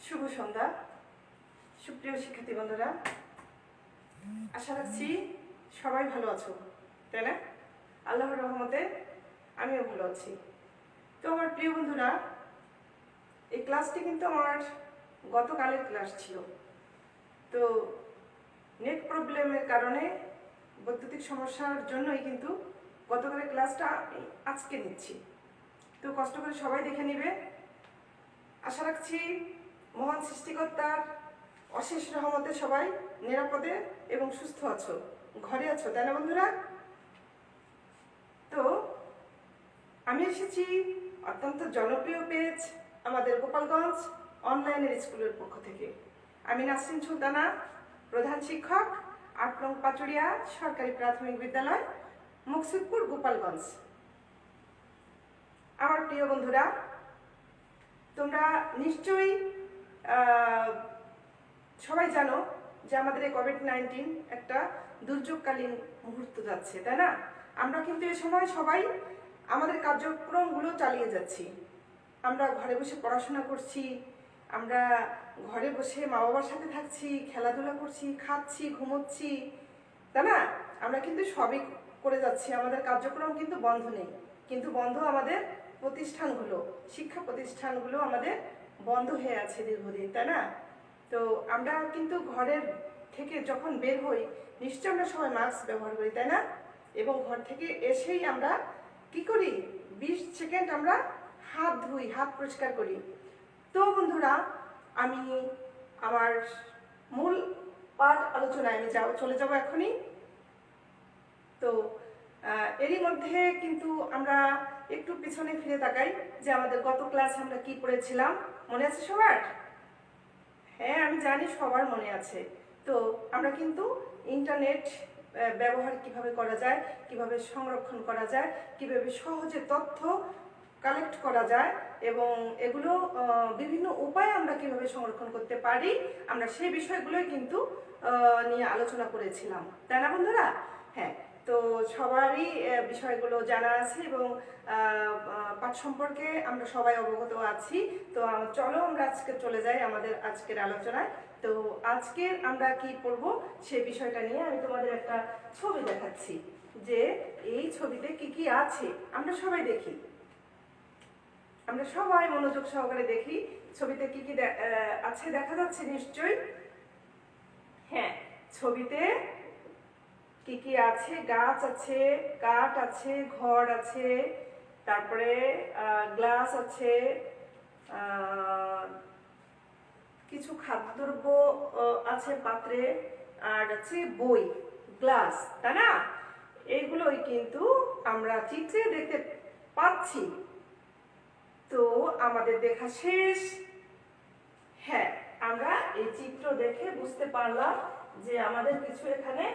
শুভ সন্ধ্যা সুপ্রিয় শিক্ষার্থী বন্ধুরা, আশা রাখছি সবাই ভালো আছো, তাই না? আল্লাহর রহমতে আমিও ভালো আছি। তো আমার প্রিয় বন্ধুরা, এই ক্লাসটি কিন্তু আমার গতকালের ক্লাস ছিল। তো নেট প্রবলেমের কারণে, বৈদ্যুতিক সমস্যার জন্যই কিন্তু গতকালের ক্লাসটা আজকে নিচ্ছি। তো কষ্ট করে সবাই দেখে নিবে। আশা রাখছি মহান সৃষ্টিকর্তার অশেষ রহমতে সবাই নিরাপদে এবং সুস্থ আছো, ঘরে আছো, তাই না বন্ধুরা? তো আমি এসেছি অত্যন্ত জনপ্রিয় পেজ আমাদের গোপালগঞ্জ অনলাইনের স্কুলের পক্ষ থেকে। আমি নাসরিন সুলতানা, প্রধান শিক্ষক, ৮ নং পাচুরিয়া সরকারি প্রাথমিক বিদ্যালয়, মুকসুদপুর, গোপালগঞ্জ। আমার প্রিয় বন্ধুরা, তোমরা নিশ্চয়ই সবাই জানো যে আমাদের এই কোভিড-19 একটা দুর্যোগকালীন মুহূর্ত যাচ্ছে, তাই না? আমরা কিন্তু এই সময় সবাই আমাদের কার্যক্রমগুলো চালিয়ে যাচ্ছি। আমরা ঘরে বসে পড়াশোনা করছি, আমরা ঘরে বসে মা বাবার সাথে থাকছি, খেলাধুলা করছি, খাচ্ছি, ঘুমোচ্ছি, তাই না? আমরা কিন্তু সবই করে যাচ্ছি, আমাদের কার্যক্রম কিন্তু বন্ধ নেই। কিন্তু বন্ধ আমাদের প্রতিষ্ঠানগুলো, শিক্ষা প্রতিষ্ঠানগুলো আমাদের বন্ধ হয়ে আছে দীর্ঘদিন, তাই না? তো আমরা কিন্তু ঘরের থেকে যখন বের হই, নিশ্চয়ই আমরা সবাই মাস্ক ব্যবহার করি, তাই না? এবং ঘর থেকে এসেই আমরা কি করি? 20 সেকেন্ড আমরা হাত ধুই, হাত পরিষ্কার করি। তো বন্ধুরা, আমি আমার মূল পাঠ আলোচনায় আমি চলে যাব এখনই। তো এরই মধ্যে কিন্তু আমরা একটু পিছনে ফিরে তাকাই যে আমাদের গত ক্লাসে আমরা কি পড়েছিলাম। মনে আছে সবার? হ্যাঁ, আমি জানি সবার মনে আছে। তো আমরা কিন্তু ইন্টারনেট ব্যবহার কিভাবে করা যায়, কিভাবে সংরক্ষণ করা যায়, কিভাবে সহজে তথ্য কালেক্ট করা যায় এবং এগুলো বিভিন্ন উপায়ে আমরা কিভাবে সংরক্ষণ করতে পারি, আমরা সেই বিষয়গুলোই কিন্তু নিয়ে আলোচনা করেছিলাম, তাই না বন্ধুরা? হ্যাঁ, তো সবারই বিষয়গুলো জানা আছে এবং পাঠ সম্পর্কে আমরা সবাই অবগত আছি। তো চলো আমরা আজকে চলে যাই আমাদের আজকের আলোচনায়। তো আজকের আমরা কি পড়ব সেই বিষয়টা নিয়ে আমি তোমাদের একটা ছবি দেখাচ্ছি, যে এই ছবিতে কি কি আছে আমরা সবাই দেখি। আমরা সবাই মনোযোগ সহকারে দেখি ছবিতে কি কি আছে। দেখা যাচ্ছে নিশ্চয়ই? হ্যাঁ, ছবিতে কি কি আছে? গাছ আছে, কাঠ আছে, ঘর আছে, তারপরে গ্লাস আছে, কিছু খাদ্যদ্রব্য আছে পাত্রে, আর আছে বই, গ্লাস, তাই না? এইগুলোই কিন্তু আমরা চিত্রে দেখতে পাচ্ছি। তো আমাদের দেখা শেষ। হ্যাঁ, আমরা এই চিত্র দেখে বুঝতে পারলাম যে আমাদের কিছু এখানে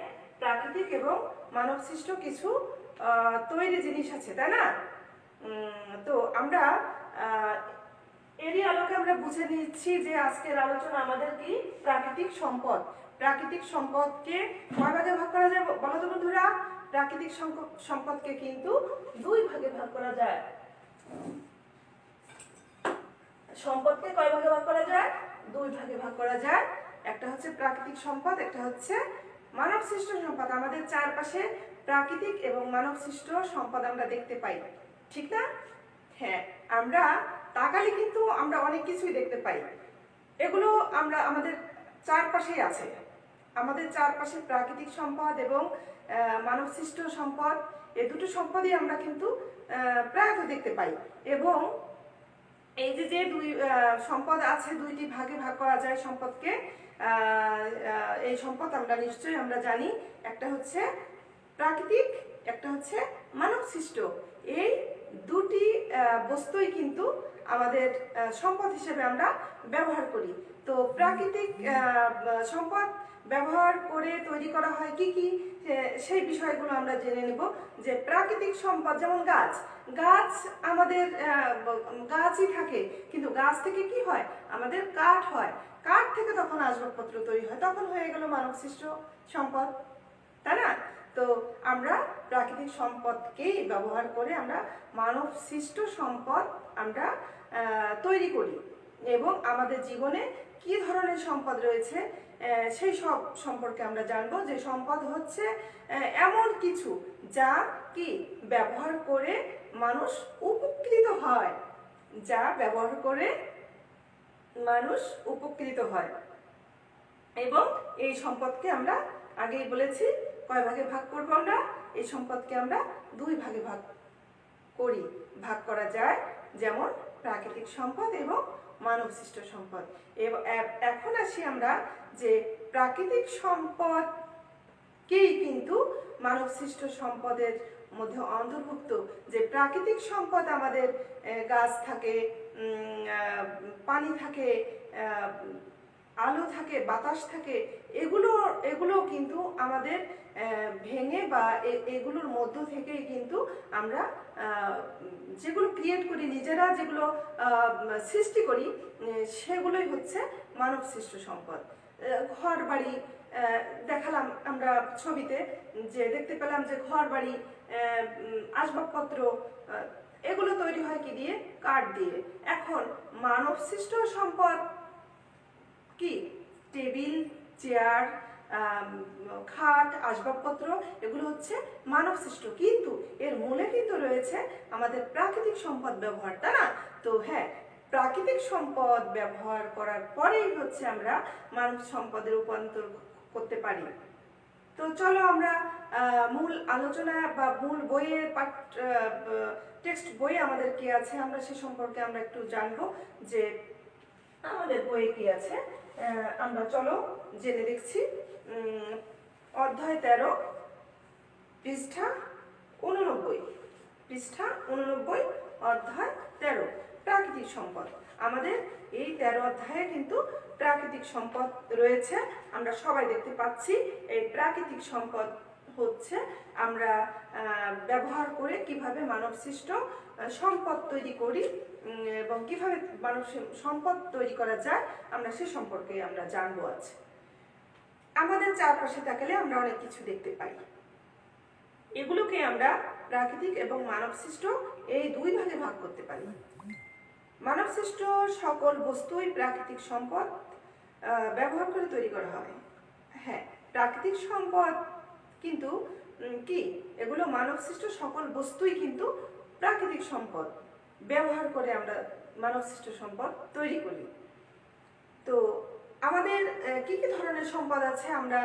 প্রাকৃতিক এবং মানবসৃষ্ট কিছু তৈরি জিনিস আছে, তাই না? তো আমরা এরই আলোকে আমরা বুঝে নিচ্ছি যে আজকের আলোচনা আমাদের কি? প্রাকৃতিক সম্পদ। প্রাকৃতিক সম্পদকে কয় ভাগে ভাগ করা যায় বলো তো বন্ধুরা? প্রাকৃতিক সম্পদকে কিন্তু 2 ভাগে ভাগ করা যায়। সম্পদকে কয় ভাগে ভাগ করা যায়? 2 ভাগে ভাগ করা যায়। একটা হচ্ছে প্রাকৃতিক সম্পদ, একটা হচ্ছে মানব সৃষ্ট সম্পদ। আমাদের চারপাশে প্রাকৃতিক এবং মানব সৃষ্ট সম্পদ আমরা দেখতে পাই, ঠিক না? হ্যাঁ, আমরা তাকালে কিন্তু আমরা অনেক কিছুই দেখতে পাই। এগুলো আমরা আমাদের চারপাশেই আছে। আমাদের চারপাশে প্রাকৃতিক সম্পদ এবং মানব সৃষ্ট সম্পদ, এই দুটো সম্পদই আমরা কিন্তু প্রায়ত দেখতে পাই। এবং এই যে যে 2 সম্পদ আছে, 2টি ভাগে ভাগ করা যায় সম্পদকে। এই সম্পদ আমরা নিশ্চয়ই আমরা জানি, একটা হচ্ছে প্রাকৃতিক, একটা হচ্ছে মানব সৃষ্ট। এই দুটি বস্তুই কিন্তু আমাদের সম্পদ হিসেবে আমরা ব্যবহার করি। তো প্রাকৃতিক সম্পদ ব্যবহার করে তৈরি করা হয় কি কি, সেই বিষয়গুলো আমরা জেনে নেব। যে প্রাকৃতিক সম্পদ যেমন গাছ, গাছ আমাদের গাছই থাকে, কিন্তু গাছ থেকে কি হয়? আমাদের কাঠ হয়, কাঠ থেকে তখন আসবাবপত্র তৈরি হয়, তখন হয়ে গেল মানব সৃষ্ট সম্পদ, তাই না? তো আমরা প্রাকৃতিক সম্পদকেই ব্যবহার করে আমরা মানব সৃষ্ট সম্পদ আমরা তৈরি করি। এবং আমাদের জীবনে কি ধরনের সম্পদ রয়েছে সেই সব সম্পর্কে আমরা জানবো। যে সম্পদ হচ্ছে এমন কিছু যা কি ব্যবহার করে মানুষ উপকৃত হয়, যা ব্যবহার করে মানুষ উপকৃত হয়। এবং এই সম্পদকে আমরা আগেই বলেছি কয় ভাগে ভাগ করবো। আমরা এই সম্পদকে আমরা দুই ভাগে ভাগ করি, ভাগ করা যায়, যেমন প্রাকৃতিক সম্পদ এবং মানব সৃষ্ট সম্পদ। এখন আসি আমরা যে প্রাকৃতিক সম্পদকেই কিন্তু মানব সৃষ্ট সম্পদের মধ্যে অন্তর্ভুক্ত। যে প্রাকৃতিক সম্পদ আমাদের গাছ থাকে, পানি থাকে, আলো থাকে, বাতাস থাকে, এগুলো কিন্তু আমাদের ভেঙে বা এগুলোর মধ্য থেকেই কিন্তু আমরা যেগুলো ক্রিয়েট করি, নিজেরা যেগুলো সৃষ্টি করি, সেগুলোই হচ্ছে মানব সৃষ্ট সম্পদ। ঘর বাড়ি দেখালাম আমরা ছবিতে, যে দেখতে পেলাম যে ঘর বাড়ি, আসবাবপত্র, এগুলো তৈরি হয় কি দিয়ে? কাঠ দিয়ে। এখন মানব সৃষ্ট সম্পদ কি? টেবিল, চেয়ার, খাট, আসবাবপত্র, এগুলো হচ্ছে মানব সৃষ্ট, কিন্তু এর মূলে কিন্তু রয়েছে আমাদের প্রাকৃতিক সম্পদ ব্যবহার, তাই না? তো হ্যাঁ, প্রাকৃতিক সম্পদ ব্যবহার করার পরেই হচ্ছে আমরা মানব সম্পদে রূপান্তর করতে পারি। তো চলো আমরা মূল আলোচনা বা মূল বইয়ের টেক্সট বই আমাদের কি আছে, আমরা সে সম্পর্কে আমরা একটু জানবো যে আমাদের বইয়ে কি আছে। আমরা চলো জেনে দেখছি। অধ্যায় 13, পৃষ্ঠা 89, পৃষ্ঠা 89, অধ্যায় 13, প্রাকৃতিক সম্পদ। আমাদের এই 13 অধ্যায়ে কিন্তু প্রাকৃতিক সম্পদ রয়েছে, আমরা সবাই দেখতে পাচ্ছি। এই প্রাকৃতিক সম্পদ হচ্ছে আমরা ব্যবহার করে কিভাবে মানব সৃষ্ট সম্পদ তৈরি করি এবং কিভাবে মানব সম্পদ তৈরি করা যায়, আমরা সে সম্পর্কে আমরা জানবো আজ। আমাদের চারপাশে তাকালে আমরা অনেক কিছু দেখতে পাই। এগুলোকে আমরা প্রাকৃতিক এবং মানব সৃষ্ট এই দুই ভাগে ভাগ করতে পারি। মানব সৃষ্ট সকল বস্তুই প্রাকৃতিক সম্পদ ব্যবহার করে তৈরি করা হয়। হ্যাঁ, প্রাকৃতিক সম্পদ কিন্তু কি? এগুলো মানব সৃষ্ট সকল বস্তুই কিন্তু প্রাকৃতিক সম্পদ ব্যবহার করে আমরা মানব সৃষ্ট সম্পদ তৈরি করি। তো আমাদের কি কি ধরনের সম্পদ আছে আমরা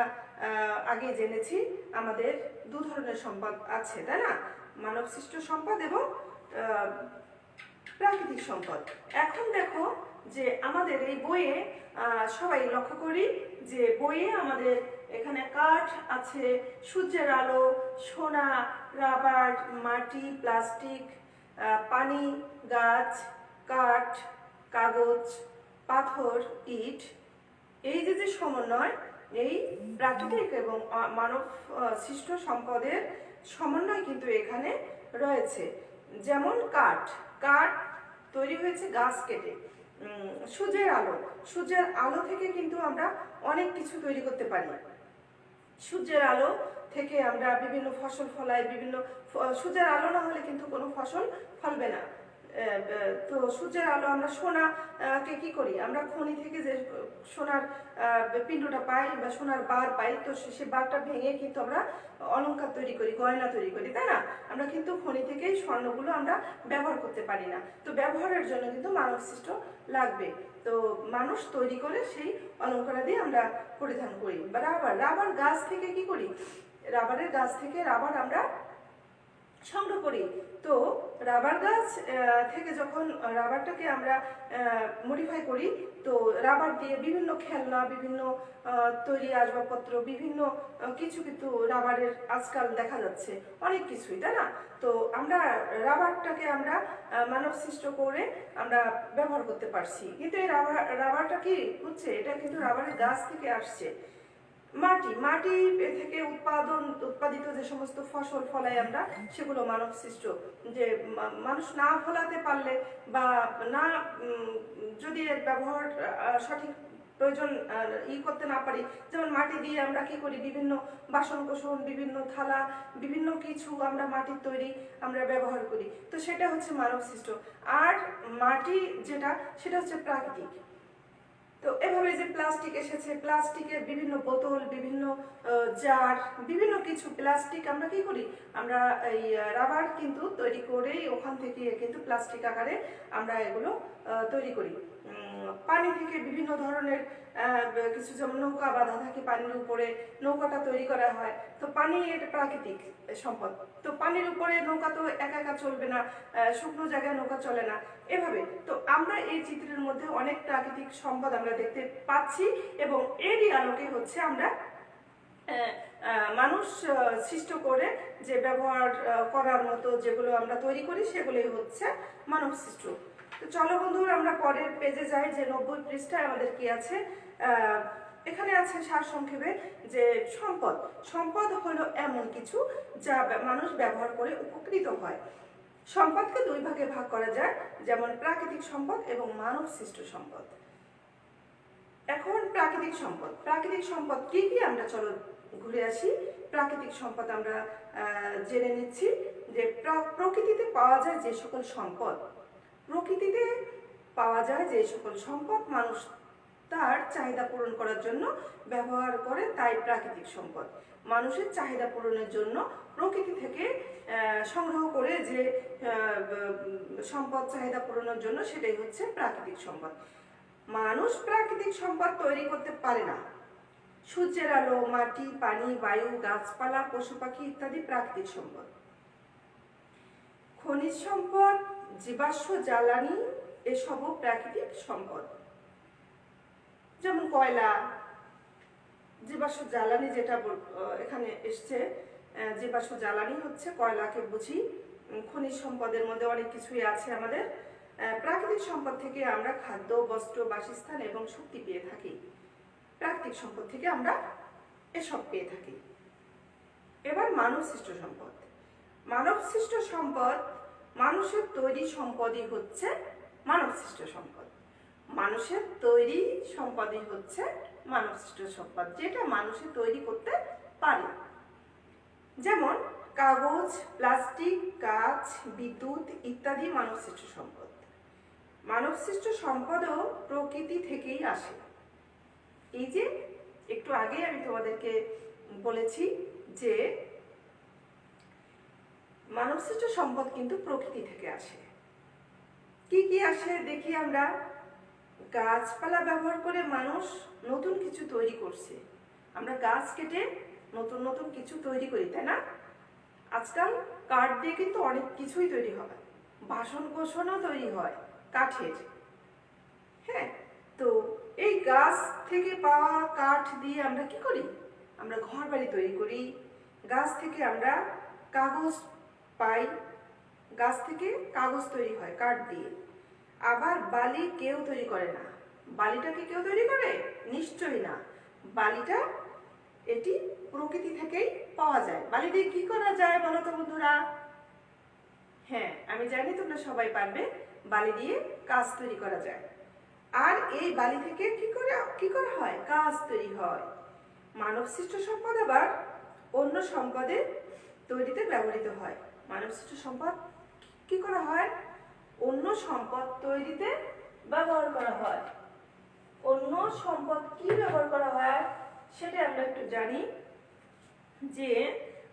আগে জেনেছি। আমাদের দু ধরনের সম্পদ আছে, তাই না? মানব সৃষ্ট সম্পদ এবং প্রাকৃতিক সম্পদ। এখন দেখো যে আমাদের এই বইয়ে সবাই লক্ষ্য করি যে বইয়ে আমাদের এখানে কাঠ আছে, সূর্যের আলো, সোনা, রাবার, মাটি, প্লাস্টিক, পানি, গাছ, কাঠ, কাগজ, পাথর, ইট, এই যে সমন্বয়, এই প্রাকৃতিক এবং মানব সৃষ্ট সম্পদের সমন্বয় কিন্তু এখানে রয়েছে। যেমন কাঠ, কাঠ তৈরি হয়েছে গাছ কেটে। সূর্যের আলো থেকে কিন্তু আমরা অনেক কিছু তৈরি করতে পারি। সূর্যের আলো থেকে আমরা বিভিন্ন ফসল ফলাই, সূর্যের আলো না হলে কিন্তু কোনো ফসল ফলবে না। তো সূর্যের আলো, আমরা সোনাকে কি করি? আমরা খনি থেকে যে সোনার পিণ্ডটা পাই বা সোনার বার পাই, তো সে বারটা ভেঙে কিন্তু আমরা অলংকার তৈরি করি, গয়না তৈরি করি, তাই না? আমরা কিন্তু খনি থেকেই স্বর্ণগুলো আমরা ব্যবহার করতে পারি না। তো ব্যবহারের জন্য কিন্তু মানব সৃষ্ট লাগবে। তো মানুষ তৈরি করে সেই অলংকারাদি আমরা পরিধান করি। বা রাবার গাছ থেকে কি করি? রাবারের গাছ থেকে রাবার আমরা সংগ্রহ করি। তো রাবার গাছ থেকে যখন রাবারটাকে আমরা মডিফাই করি, তো রাবার দিয়ে বিভিন্ন খেলনা, বিভিন্ন তৈরি আসবাবপত্র, বিভিন্ন কিছু কিন্তু রাবারের আজকাল দেখা যাচ্ছে অনেক কিছুই, তাই না? তো আমরা রাবারটাকে আমরা মানব সৃষ্ট করে আমরা ব্যবহার করতে পারছি। কিন্তু এই রাবারটা কি হচ্ছে? এটা কিন্তু রাবারের গাছ থেকে আসছে। মাটি থেকে উৎপাদিত যে সমস্ত ফসল ফলাই আমরা, সেগুলো মানব সৃষ্ট। যে মানুষ না ফলাতে পারলে বা না যদি এর ব্যবহার সঠিক প্রয়োজন করতে না পারি, যেমন মাটি দিয়ে আমরা কি করি, বিভিন্ন বাসন কোসন, বিভিন্ন থালা, বিভিন্ন কিছু আমরা মাটির তৈরি আমরা ব্যবহার করি, তো সেটা হচ্ছে মানব সৃষ্ট। আর মাটি যেটা, সেটা হচ্ছে প্রাকৃতিক। তো এভাবে যে প্লাস্টিক এসেছে, প্লাস্টিকের বিভিন্ন বোতল, বিভিন্ন জার, বিভিন্ন কিছু প্লাস্টিক আমরা কি করি, আমরা এই রাবার কিন্তু তৈরি করেই ওখান থেকে কিন্তু প্লাস্টিক আকারে আমরা এগুলো তৈরি করি। পানি থেকে বিভিন্ন ধরনের কিছু, যেমন নৌকা বাঁধা থাকে পানির উপরে, নৌকাটা তৈরি করা হয়। তো পানি এটা প্রাকৃতিক সম্পদ। তো পানির উপরে নৌকা তো একা একা চলবে না, শুকনো জায়গায় নৌকা চলে না, এভাবে। তো আমরা এই চিত্রের মধ্যে অনেক প্রাকৃতিক সম্পদ আমরা দেখতে পাচ্ছি, এবং এরই আলোকে হচ্ছে আমরা মানুষ সৃষ্ট করে যে ব্যবহার করার মতো যেগুলো আমরা তৈরি করি, সেগুলোই হচ্ছে মানব সৃষ্ট। তো চলো বন্ধুরা, আমরা পরের পেজে যাই, যে 90 পৃষ্ঠায় আমাদের কি আছে। এখানে আছে সারসংক্ষেপে যে সম্পদ। সম্পদ হলো এমন কিছু যা মানুষ ব্যবহার করে উপকৃত হয়। সম্পদকে দুই ভাগে ভাগ করা যায়, যেমন প্রাকৃতিক সম্পদ এবং মানব সৃষ্ট সম্পদ। এখন প্রাকৃতিক সম্পদ, প্রাকৃতিক সম্পদ কি কি আমরা চলো ঘুরে আসি। প্রাকৃতিক সম্পদ আমরা জেনে নিচ্ছি যে প্রকৃতিতে পাওয়া যায় যে সকল সম্পদ, প্রকৃতিতে পাওয়া যায় যে সকল সম্পদ মানুষ তার চাহিদা পূরণ করার জন্য ব্যবহার করে, তাই প্রাকৃতিক সম্পদ। মানুষের চাহিদা পূরণের জন্য প্রকৃতি থেকে সংগ্রহ করে যে সম্পদ চাহিদা পূরণের জন্য, সেটাই হচ্ছে প্রাকৃতিক সম্পদ। মানুষ প্রাকৃতিক সম্পদ তৈরি করতে পারে না। সূর্যের আলো, মাটি, পানি, বায়ু, গাছপালা, পশু পাখি ইত্যাদি প্রাকৃতিক সম্পদ। খনিজ সম্পদ, জীবাশ্ম জ্বালানি এসবও প্রাকৃতিক সম্পদ। যেমন কয়লা, জীবাশ্ম জ্বালানি যেটা এখানে এসছে, জীবাশ্ম জ্বালানি হচ্ছে কয়লাকে বুঝি। খনিজ সম্পদের মধ্যে অনেক কিছুই আছে আমাদের। প্রাকৃতিক সম্পদ থেকে আমরা খাদ্য, বস্ত্র, বাসস্থান এবং শক্তি পেয়ে থাকি। প্রাকৃতিক সম্পদ থেকে আমরা এসব পেয়ে থাকি। এবার মানব সৃষ্ট সম্পদ। মানব সৃষ্ট সম্পদ, মানুষের তৈরি সম্পদই হচ্ছে মানব সৃষ্ট সম্পদ। মানুষের তৈরি সম্পদই হচ্ছে মানব সৃষ্ট সম্পদ, যেটা মানুষে তৈরি করতে পারে। যেমন কাগজ, প্লাস্টিক, কাঁচ, বিদ্যুৎ ইত্যাদি মানব সৃষ্ট সম্পদ। মানব সৃষ্ট সম্পদও প্রকৃতি থেকেই আসে। এই যে একটু আগে আমি তোমাদেরকে বলেছি যে মানব সৃষ্ট সম্পদ কিন্তু প্রকৃতি থেকে আসে। কি কি আসে দেখি আমরা। গাছপালা ব্যবহার করে মানুষ নতুন কিছু তৈরি করছে। আমরা গাছ কেটে নতুন নতুন কিছু তৈরি করি, তাই না? আজকাল কাঠ দিয়ে কিন্তু অনেক কিছুই তৈরি হয়, বাসন কোসনও তৈরি হয় কাঠের। হ্যাঁ, তো এই গাছ থেকে পাওয়া কাঠ দিয়ে আমরা কি করি, আমরা ঘর বাড়ি তৈরি করি। গাছ থেকে আমরা কাগজ পাই, গাছ থেকে কাগজ তৈরি হয় কাঠ দিয়ে। আবার বালি কেউ তৈরি করে না। বালিটা কি কেউ তৈরি করে? নিশ্চয়ই না। বালিটা এটি প্রকৃতি থেকেই পাওয়া যায়। বালি দিয়ে কি করা যায় বলো তো বন্ধুরা? হ্যাঁ, আমি জানি তোমরা সবাই পারবে। বালি দিয়ে কাঁচ তৈরি করা যায়। আর এই বালি থেকে কি করা হয়? কাঁচ তৈরি হয়। মানব সৃষ্ট সম্পদ আবার অন্য সম্পদের তৈরিতে ব্যবহৃত হয়। মানব সৃষ্ট সম্পদ কি করা হয়? অন্য সম্পদ তৈরিতে ব্যবহার করা হয়। অন্য সম্পদ কি ব্যবহার করা হয় সেটা আমরা একটু জানি, যে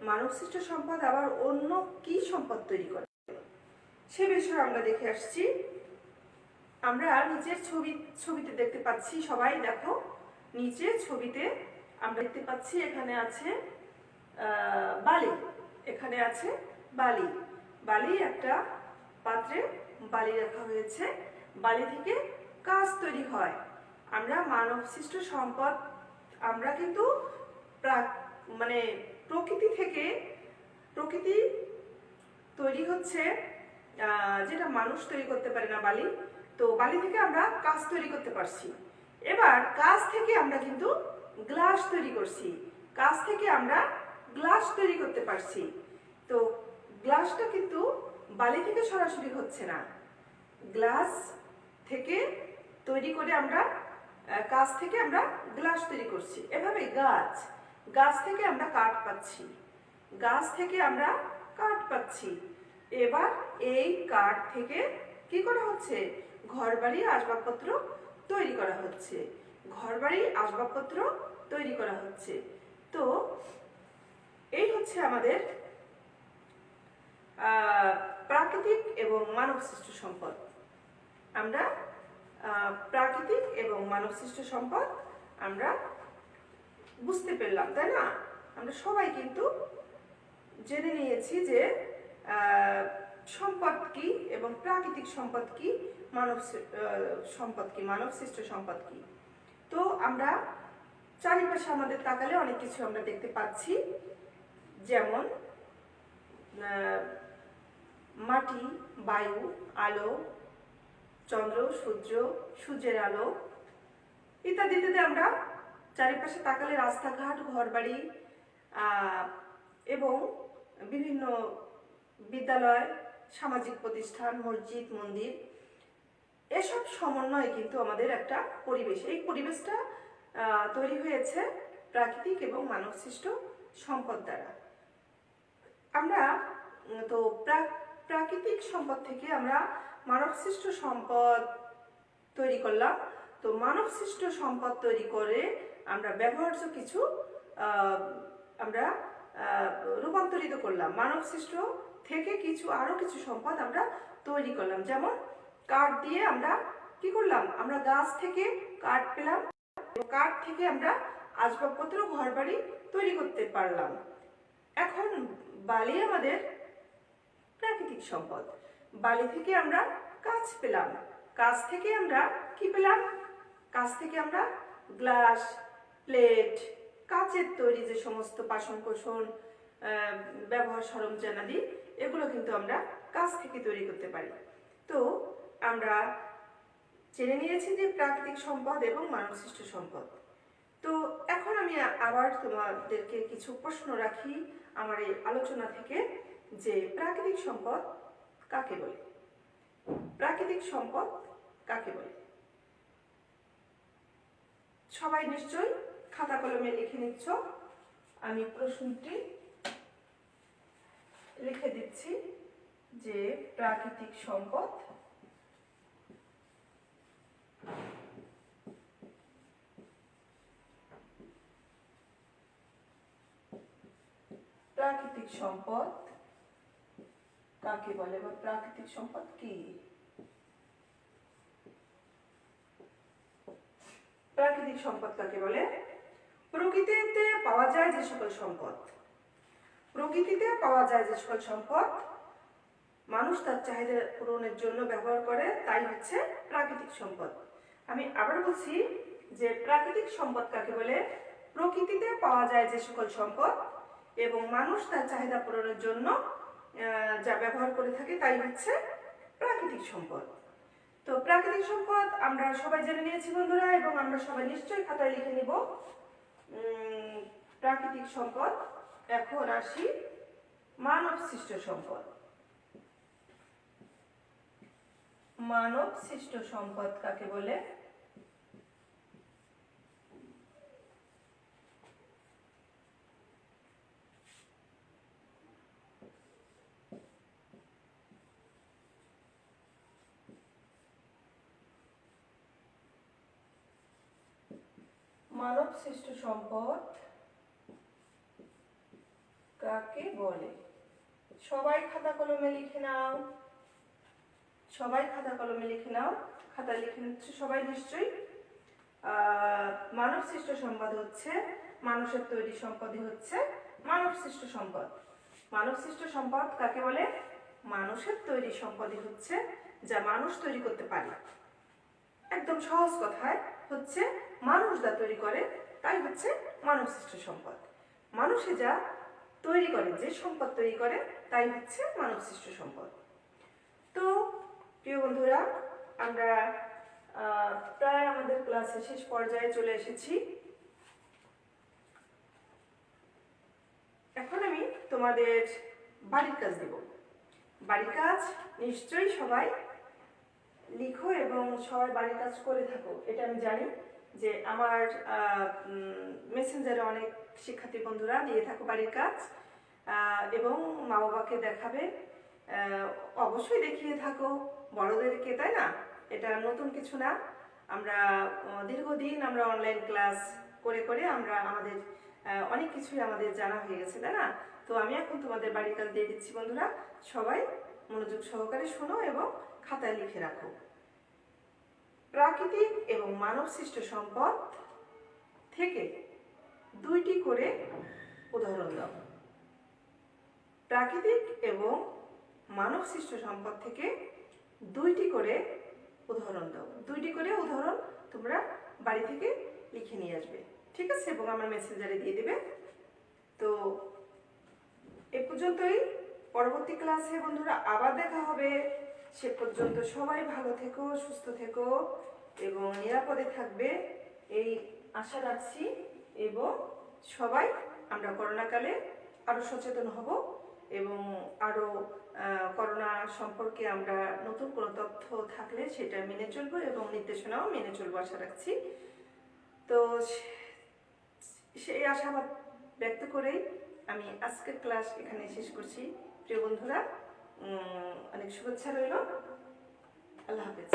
মানব সৃষ্ট সম্পদ আবার অন্য কি সম্পদ তৈরি করে, সে বিষয়ে আমরা দেখে আসছি। আমরা নিচের ছবিতে দেখতে পাচ্ছি, সবাই দেখো নিচের ছবিতে আমরা দেখতে পাচ্ছি, এখানে আছে বালি। এখানে আছে বালি। বালি একটা পাত্রে বালি রাখা হয়েছে। বালি থেকে কাঁচ তৈরি হয়। আমরা মানব সৃষ্ট সম্পদ, আমরা কিন্তু প্রকৃতি থেকে, প্রকৃতি তৈরি হচ্ছে যেটা মানুষ তৈরি করতে পারে না, বালি। তো বালি থেকে আমরা কাঁচ তৈরি করতে পারছি। এবার কাঁচ থেকে আমরা কিন্তু গ্লাস তৈরি করছি। কাঁচ থেকে আমরা গ্লাস তৈরি করতে পারছি। তো গ্লাসটা কিন্তু বালি থেকে সরাসরি হচ্ছে না, গ্লাস থেকে তৈরি করে আমরা কাঁচ থেকে আমরা গ্লাস তৈরি করছি। এভাবে গাছ, গাছ থেকে আমরা কাঠ পাচ্ছি, গাছ থেকে আমরা কাঠ পাচ্ছি। এবার এই কাঠ থেকে কি করা হচ্ছে? ঘরবাড়ি আসবাবপত্র তৈরি করা হচ্ছে, ঘরবাড়ি আসবাবপত্র তৈরি করা হচ্ছে। তো এই হচ্ছে আমাদের প্রাকৃতিক এবং মানব সৃষ্ট সম্পদ। আমরা প্রাকৃতিক এবং মানব সৃষ্ট সম্পদ আমরা বুঝতে পারলাম, তাই না? আমরা সবাই কিন্তু জেনে নিয়েছি যে সম্পদ কি এবং প্রাকৃতিক সম্পদ কি, মানব সম্পদ কি, মানব সৃষ্ট সম্পদ কি। তো আমরা চারিপাশে আমাদের তাকালে অনেক কিছু আমরা দেখতে পাচ্ছি, যেমন মাটি, বায়ু, আলো, চন্দ্র, সূর্য, সূর্যের আলো ইত্যাদি ইত্যাদি। আমরা চারিপাশে তাকালে রাস্তাঘাট, ঘরবাড়ি এবং বিভিন্ন বিদ্যালয়, সামাজিক প্রতিষ্ঠান, মসজিদ, মন্দির, এসব সমন্বয়ে কিন্তু আমাদের একটা পরিবেশ। এই পরিবেশটা তৈরি হয়েছে প্রাকৃতিক এবং মানবসৃষ্ট সম্পদ দ্বারা। আমরা তো প্রাকৃতিক সম্পদ থেকে আমরা মানবসৃষ্ট সম্পদ তৈরি করলাম। তো মানবসৃষ্ট সম্পদ তৈরি করে আমরা ব্যবহার্য কিছু আমরা রূপান্তরিত করলাম। মানবসৃষ্ট থেকে আরো কিছু সম্পদ আমরা তৈরি করলাম। যেমন কাঠ দিয়ে আমরা কি করলাম? আমরা গাছ থেকে কাঠ পেলাম, কাঠ থেকে আমরা আসবাবপত্র, ঘরবাড়ি তৈরি করতে পারলাম। এখন বালি আমাদের প্রাকৃতিক সম্পদ। বালি থেকে আমরা কাঁচ পেলাম, কাঁচ থেকে আমরা কি পেলাম? কাঁচ থেকে আমরা গ্লাস, প্লেট, কাঁচের তৈরি যে সমস্ত বাসনকোসন, ব্যবহার সরঞ্জামাদি, এগুলো কিন্তু আমরা কাঁচ থেকে তৈরি করতে পারি। তো আমরা জেনে নিয়েছি যে প্রাকৃতিক সম্পদ এবং মানবসৃষ্ট সম্পদ। তো এখন আমি আবার তোমাদেরকে কিছু প্রশ্ন রাখি আমার এই আলোচনা থেকে, যে প্রাকৃতিক সম্পদ কাকে বলে? প্রাকৃতিক সম্পদ কাকে বলে? সবাই নিশ্চয়ই খাতা কলমে লিখে নিচ্ছ। আমি প্রশ্নটি লিখে দিচ্ছি যে প্রাকৃতিক সম্পদ প্রাকৃতিক সম্পদ কাকে বলে বা প্রাকৃতিক সম্পদ কি? প্রাকৃতিক সম্পদ কাকে বলে? প্রকৃতিতে পাওয়া যায় যে সকল সম্পদ, প্রকৃতিতে পাওয়া যায় যে সকল সম্পদ মানুষ তার চাহিদা পূরণের জন্য ব্যবহার করে, তাই হচ্ছে প্রাকৃতিক সম্পদ। আমি আবার বলছি যে প্রাকৃতিক সম্পদ কাকে বলে? প্রকৃতিতে পাওয়া যায় যে সকল সম্পদ এবং মানুষ তার চাহিদা পূরণের জন্য যা ব্যবহার করে থাকে, তাই হচ্ছে প্রাকৃতিক সম্পদ। তো প্রাকৃতিক সম্পদ আমরা সবাই জেনে নিয়েছি বন্ধুরা, এবং আমরা সবাই নিশ্চয়ই খাতায় লিখে নিব প্রাকৃতিক সম্পদ। এখন আসি মানব সৃষ্ট সম্পদ। মানব সৃষ্ট সম্পদ কাকে বলে? মানব সৃষ্ট সম্পদ কাকে বলে? সবাই খাতা কলমে লিখে নাও, সবাই খাতা কলমে লিখে নাও। খাতা লিখে নিচ্ছে সবাই নিশ্চয়ই। মানব সৃষ্ট সম্পদ হচ্ছে মানুষের তৈরি সম্পদই হচ্ছে মানব সৃষ্ট সম্পদ। মানব সৃষ্ট সম্পদ কাকে বলে? মানুষের তৈরি সম্পদই হচ্ছে যা মানুষ তৈরি করতে পারে। একদম সহজ কথায় হচ্ছে মানুষ যা তৈরি করে তাই হচ্ছে মানব সৃষ্ট সম্পদ। মানুষে যা তৈরি করে, যে সম্পদ তৈরি করে, তাই হচ্ছে মানব সৃষ্ট সম্পদ। তো প্রিয় বন্ধুরা, আমরা প্রায় আমাদের ক্লাসের শেষ পর্যায়ে চলে এসেছি। এখন আমি তোমাদের বাড়ির কাজ দেব। বাড়ির কাজ নিশ্চয়ই সবাই লিখো এবং সবাই বাড়ির কাজ করে থাকো, এটা আমি জানি। যে আমার মেসেঞ্জারে অনেক শিক্ষার্থী বন্ধুরা দিয়ে থাকো বাড়ির কাজ এবং মা বাবাকে দেখাবে। অবশ্যই দেখিয়ে থাকো বড়দেরকে, তাই না? এটা নতুন কিছু না। আমরা দীর্ঘদিন আমরা অনলাইন ক্লাস করে করে আমরা আমাদের অনেক কিছুই আমাদের জানা হয়ে গেছে, তাই না? তো আমি এখন তোমাদের বাড়ির কাজ দিয়ে দিচ্ছি বন্ধুরা, সবাই মনোযোগ সহকারে শোনো এবং খাতায় লিখে রাখো। প্রাকৃতিক এবং মানব সৃষ্ট সম্পদ থেকে 2টি করে উদাহরণ দাও। প্রাকৃতিক এবং মানব সৃষ্ট সম্পদ থেকে 2টি করে উদাহরণ দাও। 2টি করে উদাহরণ তোমরা বাড়ি থেকে লিখে নিয়ে আসবে, ঠিক আছে? এবং আমার মেসেঞ্জারে দিয়ে দেবে। তো এ পর্যন্তই। পরবর্তী ক্লাসে বন্ধুরা আবার দেখা হবে। সে পর্যন্ত সবাই ভালো থেকো, সুস্থ থেকো এবং নিরাপদে থাকবে এই আশা রাখছি। এবং সবাই আমরা করোনাকালে আরও সচেতন হব এবং আরও করোনা সম্পর্কে আমরা নতুন কোনো তথ্য থাকলে সেটা মেনে চলবো এবং নির্দেশনাও মেনে চলবো আশা রাখছি। তো সেই আশাবাদ ব্যক্ত করেই আমি আজকের ক্লাস এখানে শেষ করছি। প্রিয় বন্ধুরা, অনেক শুভেচ্ছা রইল। আল্লাহ হাফেজ।